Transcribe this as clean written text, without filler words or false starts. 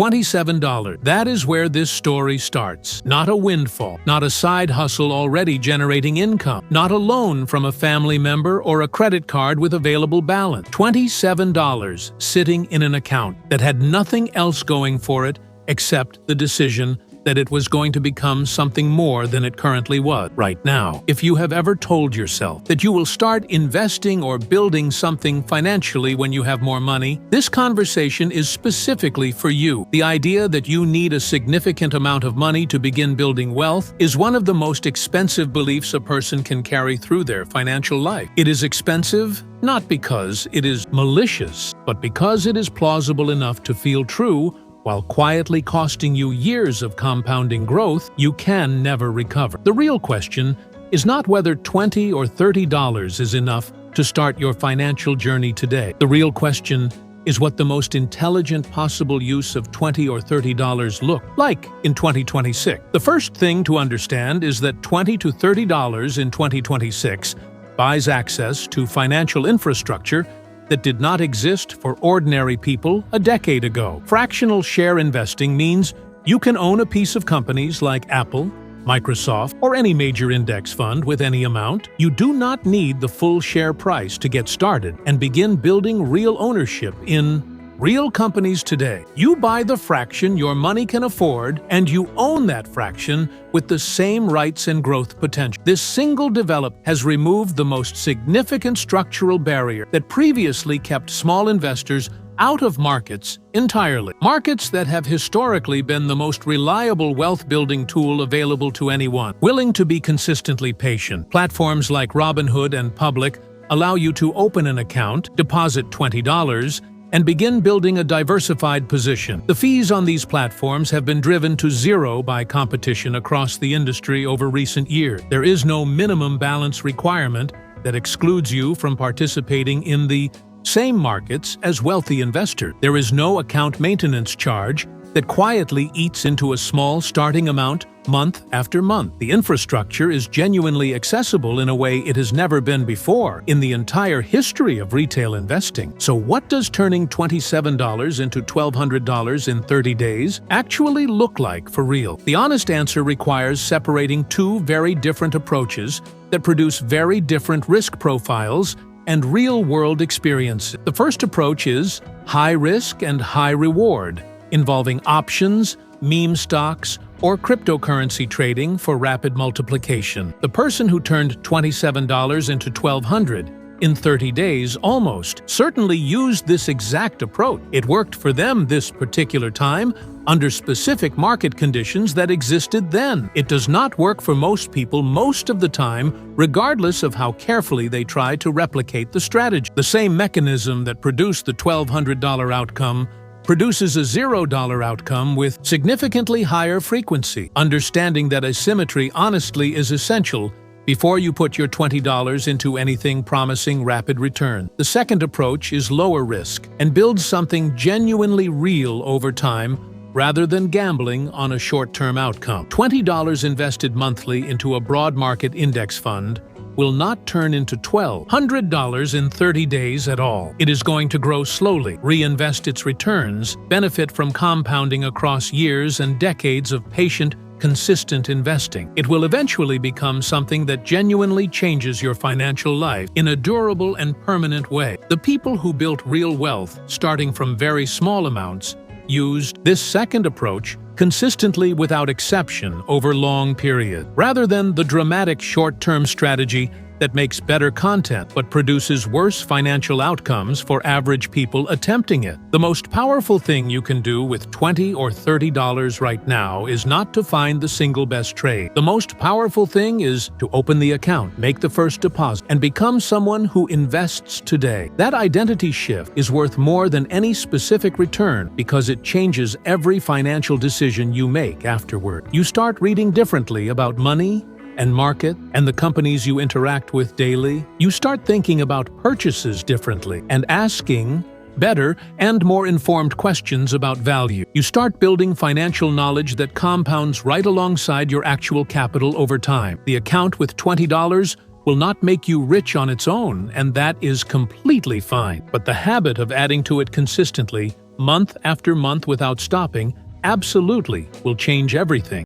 $27. That is where this story starts. Not a windfall, not a side hustle already generating income, not a loan from a family member or a credit card with available balance. $27 sitting in an account that had nothing else going for it except the decision that it was going to become something more than it currently was right now. If you have ever told yourself that you will start investing or building something financially when you have more money, this conversation is specifically for you. The idea that you need a significant amount of money to begin building wealth is one of the most expensive beliefs a person can carry through their financial life. It is expensive not because it is malicious, but because it is plausible enough to feel true. While quietly costing you years of compounding growth, you can never recover. The real question is not whether $20 or $30 is enough to start your financial journey today. The real question is what the most intelligent possible use of $20 or $30 look like in 2026. The first thing to understand is that $20 to $30 in 2026 buys access to financial infrastructure that did not exist for ordinary people a decade ago. Fractional share investing means you can own a piece of companies like Apple, Microsoft, or any major index fund with any amount. You do not need the full share price to get started and begin building real ownership in real companies today. You buy the fraction your money can afford, and you own that fraction with the same rights and growth potential. This single development has removed the most significant structural barrier that previously kept small investors out of markets entirely. Markets that have historically been the most reliable wealth-building tool available to anyone willing to be consistently patient. Platforms like Robinhood and Public allow you to open an account, deposit $20, and begin building a diversified position. The fees on these platforms have been driven to zero by competition across the industry over recent years. There is no minimum balance requirement that excludes you from participating in the same markets as wealthy investors. There is no account maintenance charge that quietly eats into a small starting amount month after month. The infrastructure is genuinely accessible in a way it has never been before in the entire history of retail investing. So what does turning $27 into $1,200 in 30 days actually look like for real? The honest answer requires separating two very different approaches that produce very different risk profiles and real-world experiences. The first approach is high risk and high reward, involving options, meme stocks, or cryptocurrency trading for rapid multiplication. The person who turned $27 into $1,200 in 30 days almost certainly used this exact approach. It worked for them this particular time under specific market conditions that existed then. It does not work for most people most of the time, regardless of how carefully they try to replicate the strategy. The same mechanism that produced the $1,200 outcome produces a $0 outcome with significantly higher frequency. Understanding that asymmetry honestly is essential before you put your $20 into anything promising rapid return. The second approach is lower risk and builds something genuinely real over time rather than gambling on a short-term outcome. $20 invested monthly into a broad market index fund will not turn into $1,200 in 30 days at all. It is going to grow slowly, reinvest its returns, benefit from compounding across years and decades of patient, consistent investing. It will eventually become something that genuinely changes your financial life in a durable and permanent way. The people who built real wealth, starting from very small amounts, used this second approach consistently without exception over long periods, rather than the dramatic short-term strategy that makes better content but produces worse financial outcomes for average people attempting it. The most powerful thing you can do with $20 or $30 right now is not to find the single best trade. The most powerful thing is to open the account, make the first deposit, and become someone who invests today. That identity shift is worth more than any specific return because it changes every financial decision you make afterward. You start reading differently about money and market and the companies you interact with daily. You start thinking about purchases differently and asking better and more informed questions about value. You start building financial knowledge that compounds right alongside your actual capital over time. The account with $20 will not make you rich on its own, and that is completely fine. But the habit of adding to it consistently month after month without stopping, absolutely will change everything.